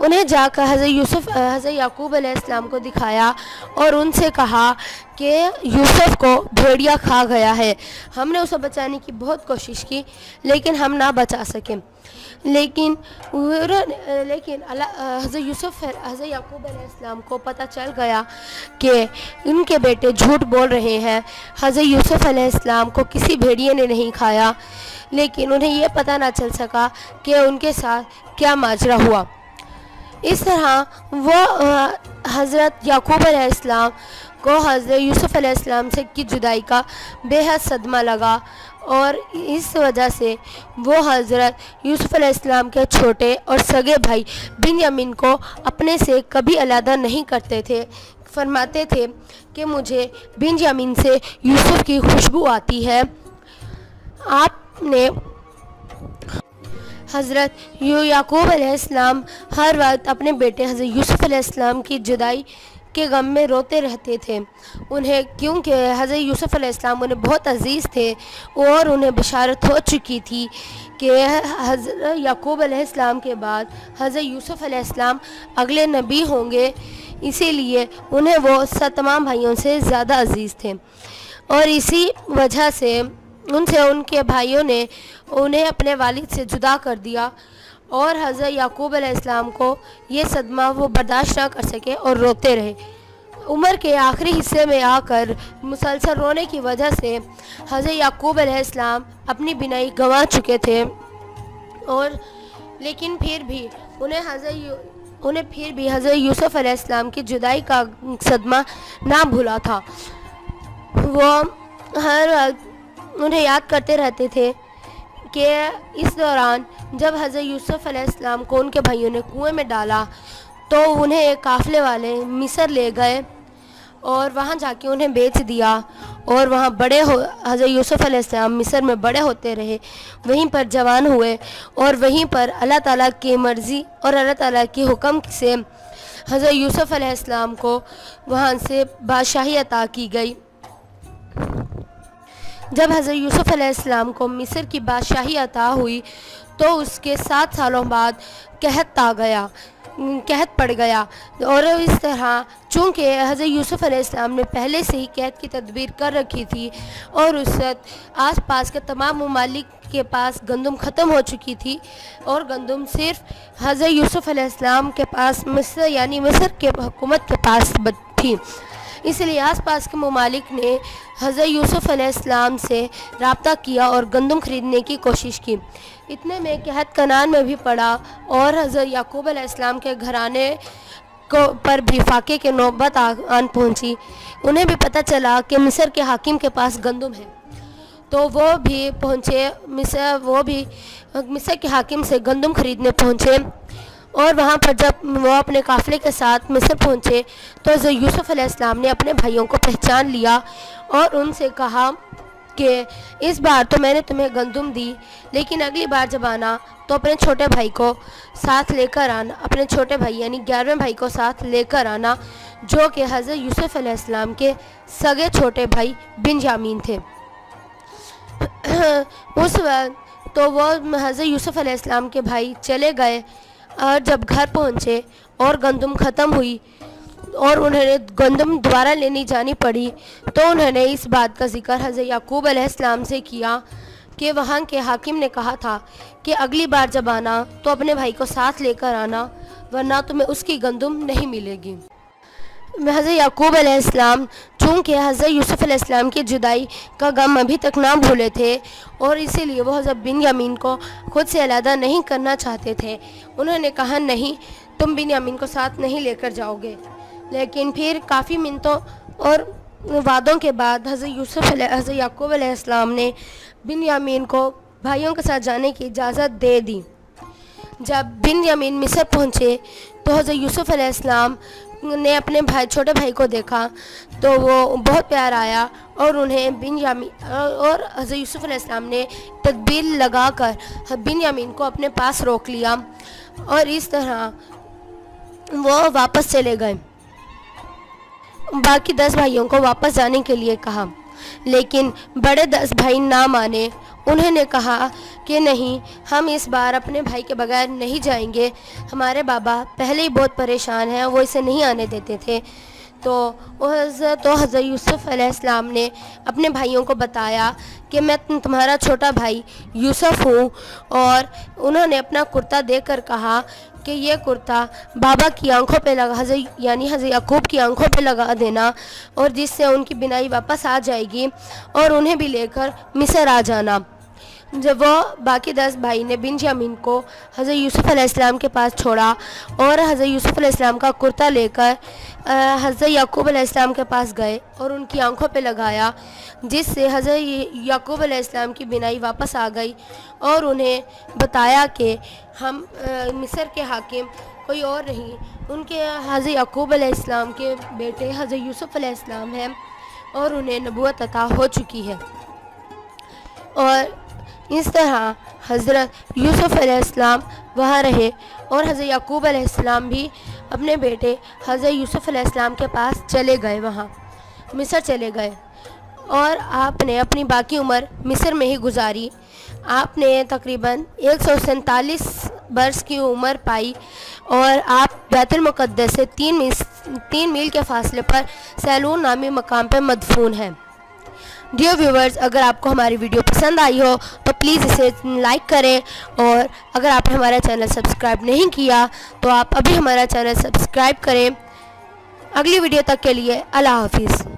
انہیں جا کر حضرت یعقوب علیہ السلام کو دکھایا اور ان سے کہا کہ یوسف کو بھیڑیا کھا گیا ہے. ہم نے اسے بچانے کی بہت کوشش کی لیکن ہم نہ بچا سکے. لیکن حضرت یعقوب علیہ السلام کو پتہ چل گیا کہ ان کے بیٹے جھوٹ بول رہے ہیں. حضرت یوسف علیہ السلام کو کسی بھیڑیے نے نہیں کھایا، لیکن انہیں یہ پتہ نہ چل سکا کہ ان کے ساتھ کیا ماجرا ہوا. اس طرح وہ حضرت یعقوب علیہ السلام کو حضرت یوسف علیہ السلام سے کی جدائی کا بے حد صدمہ لگا، اور اس وجہ سے وہ حضرت یوسف علیہ السلام کے چھوٹے اور سگے بھائی بنیامین کو اپنے سے کبھی علیحدہ نہیں کرتے تھے. فرماتے تھے کہ مجھے بنیامین سے یوسف کی خوشبو آتی ہے. آپ نے حضرت یعقوب علیہ السلام ہر وقت اپنے بیٹے حضرت یوسف علیہ السلام کی جدائی کے غم میں روتے رہتے تھے. کیونکہ حضرت یوسف علیہ السلام انہیں بہت عزیز تھے اور انہیں بشارت ہو چکی تھی کہ حضرت یعقوب علیہ السلام کے بعد حضرت یوسف علیہ السلام اگلے نبی ہوں گے. اسی لیے انہیں وہ تمام بھائیوں سے زیادہ عزیز تھے، اور اسی وجہ سے ان کے بھائیوں نے انہیں اپنے والد سے جدا کر دیا، اور حضرت یعقوب علیہ السلام کو یہ صدمہ وہ برداشت نہ کر سکے اور روتے رہے. عمر کے آخری حصے میں آ کر مسلسل رونے کی وجہ سے حضرت یعقوب علیہ السلام اپنی بینائی گنوا چکے تھے، لیکن پھر بھی حضرت یوسف علیہ السلام کی جدائی کا صدمہ نہ بھولا تھا. وہ ہر وقت انہیں یاد کرتے رہتے تھے کہ اس دوران جب حضرت یوسف علیہ السلام کو ان کے بھائیوں نے کنویں میں ڈالا تو انہیں ایک قافلے والے مصر لے گئے اور وہاں جا کے انہیں بیچ دیا، اور وہاں حضرت یوسف علیہ السلام مصر میں بڑے ہوتے رہے، وہیں پر جوان ہوئے، اور وہیں پر اللہ تعالیٰ کی مرضی اور اللہ تعالیٰ کی حکم سے حضرت یوسف علیہ السلام کو وہاں سے بادشاہی عطا کی گئی. جب حضرت یوسف علیہ السلام کو مصر کی بادشاہی عطا ہوئی تو اس کے 7 سالوں بعد قحط پڑ گیا، اور اس طرح چونکہ حضرت یوسف علیہ السلام نے پہلے سے ہی قحط کی تدبیر کر رکھی تھی، اور اس وقت آس پاس کے تمام ممالک کے پاس گندم ختم ہو چکی تھی، اور گندم صرف حضرت یوسف علیہ السلام کے پاس مصر کے حکومت کے پاس تھی. اس لیے آس پاس کے ممالک نے حضرت یوسف علیہ السلام سے رابطہ کیا اور گندم خریدنے کی کوشش کی. اتنے میں قحط کنعان میں بھی پڑا، اور حضرت یعقوب علیہ السلام کے گھرانے پر بھی فاقے کے نوبت آن پہنچی. انہیں بھی پتہ چلا کہ مصر کے حاکم کے پاس گندم ہے، تو وہ بھی پہنچے مصر کے حاکم سے گندم خریدنے پہنچے. اور وہاں پر جب وہ اپنے قافلے کے ساتھ مصر پہنچے تو حضرت یوسف علیہ السلام نے اپنے بھائیوں کو پہچان لیا اور ان سے کہا کہ اس بار تو میں نے تمہیں گندم دی، لیکن اگلی بار جب آنا تو اپنے چھوٹے بھائی کو ساتھ لے کر آنا، اپنے چھوٹے بھائی یعنی 11ویں بھائی کو ساتھ لے کر آنا، جو کہ حضرت یوسف علیہ السلام کے سگے چھوٹے بھائی بنیامین تھے. اس وقت تو وہ حضرت یوسف علیہ السلام کے بھائی چلے گئے، اور جب گھر پہنچے اور گندم ختم ہوئی اور انہیں گندم دوبارہ لینی جانی پڑی تو انہوں نے اس بات کا ذکر حضرت یعقوب علیہ السلام سے کیا کہ وہاں کے حاکم نے کہا تھا کہ اگلی بار جب آنا تو اپنے بھائی کو ساتھ لے کر آنا، ورنہ تمہیں اس کی گندم نہیں ملے گی. حضرت یعقوب علیہ السلام چونکہ حضرت یوسف علیہ السلام کی جدائی کا غم ابھی تک نہ بھولے تھے، اور اسی لیے وہ حضرت بنیامین کو خود سے علیحدہ نہیں کرنا چاہتے تھے. انہوں نے کہا نہیں، تم بنیامین کو ساتھ نہیں لے کر جاؤ گے. لیکن پھر کافی منتوں اور وعدوں کے بعد حضرت یعقوب علیہ السلام نے بنیامین کو بھائیوں کے ساتھ جانے کی اجازت دے دی. جب بنیامین مصر پہنچے تو حضرت یوسف علیہ السلام نے اپنے چھوٹے بھائی کو دیکھا تو وہ بہت پیار آیا، اور انہیں اور حضرت یوسف علیہ السلام نے تدبیر لگا کر بنیامین کو اپنے پاس روک لیا، اور اس طرح وہ واپس چلے گئے. باقی 10 بھائیوں کو واپس جانے کے لیے کہا. لیکن بڑے 10 بھائی نہ مانے. انہوں نے کہا کہ نہیں، ہم اس بار اپنے بھائی کے بغیر نہیں جائیں گے. ہمارے بابا پہلے ہی بہت پریشان ہیں، وہ اسے نہیں آنے دیتے تھے. تو حضرت یوسف علیہ السلام نے اپنے بھائیوں کو بتایا کہ میں تمہارا چھوٹا بھائی یوسف ہوں، اور انہوں نے اپنا کرتا دے کر کہا کہ یہ کرتا بابا کی آنکھوں پہ لگا، حضرت یعقوب کی آنکھوں پہ لگا دینا، اور جس سے ان کی بینائی واپس آ جائے گی، اور انہیں بھی لے کر مصر آ جانا. جب وہ باقی 10 بھائی نے بنیامین کو حضرت یوسف علیہ السلام کے پاس چھوڑا اور حضرت یوسف علیہ السلام کا کرتا لے کر حضرت یعقوب علیہ السلام کے پاس گئے اور ان کی آنکھوں پہ لگایا، جس سے حضرت یعقوب علیہ السلام کی بینائی واپس آ گئی، اور انہیں بتایا کہ ہم مصر کے حاکم کوئی اور نہیں، ان کے حضرت یعقوب علیہ السلام کے بیٹے حضرت یوسف علیہ السلام ہیں، اور انہیں نبوت عطا ہو چکی ہے. اور اس طرح حضرت یوسف علیہ السلام وہاں رہے، اور حضرت یعقوب علیہ السلام بھی اپنے بیٹے حضرت یوسف علیہ السلام کے پاس چلے گئے، وہاں مصر چلے گئے، اور آپ نے اپنی باقی عمر مصر میں ہی گزاری. آپ نے تقریباً 147 برس کی عمر پائی، اور آپ بیت المقدس سے 3 میل کے فاصلے پر سیلون نامی مقام پہ مدفون ہیں. ڈیئر ویورز، اگر آپ کو ہماری ویڈیو پسند آئی ہو تو پلیز اسے لائک کریں، اور اگر آپ نے ہمارا چینل سبسکرائب نہیں کیا تو آپ ابھی ہمارا چینل سبسکرائب کریں. اگلی ویڈیو تک کے لیے اللہ حافظ.